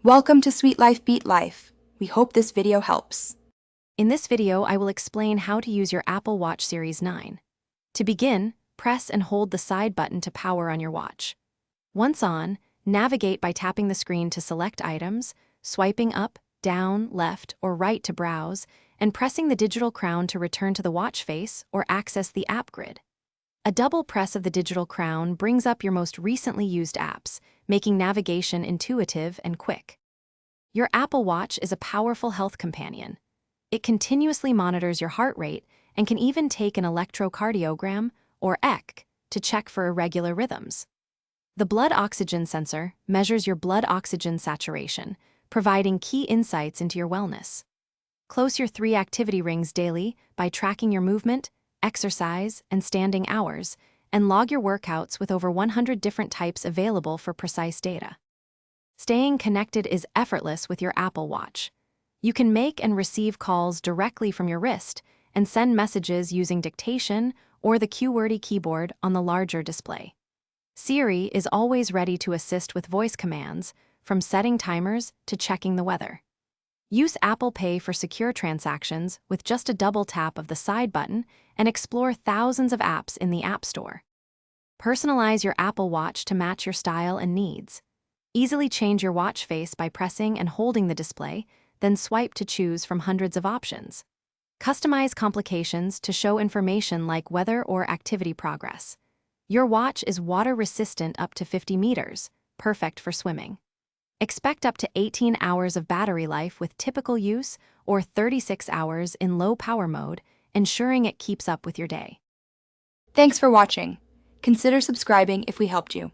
Welcome to Sweet Life Beat Life. We hope this video helps. In this video, I will explain how to use your Apple Watch Series 9. To begin, press and hold the side button to power on your watch. Once on, navigate by tapping the screen to select items, swiping up, down, left, or right to browse, and pressing the digital crown to return to the watch face or access the app grid. A double press of the digital crown brings up your most recently used apps, making navigation intuitive and quick. Your Apple Watch is a powerful health companion. It continuously monitors your heart rate and can even take an electrocardiogram, or ECG, to check for irregular rhythms. The blood oxygen sensor measures your blood oxygen saturation, providing key insights into your wellness. Close your 3 activity rings daily by tracking your movement, exercise, and standing hours, and log your workouts with over 100 different types available for precise data. Staying connected is effortless with your Apple Watch. You can make and receive calls directly from your wrist and send messages using dictation or the QWERTY keyboard on the larger display. Siri is always ready to assist with voice commands, from setting timers to checking the weather. Use Apple Pay for secure transactions with just a double tap of the side button and explore thousands of apps in the App Store. Personalize your Apple Watch to match your style and needs. Easily change your watch face by pressing and holding the display, then swipe to choose from hundreds of options. Customize complications to show information like weather or activity progress. Your watch is water-resistant up to 50 meters, perfect for swimming. Expect up to 18 hours of battery life with typical use or 36 hours in low power mode, ensuring it keeps up with your day. Thanks for watching. Consider subscribing if we helped you.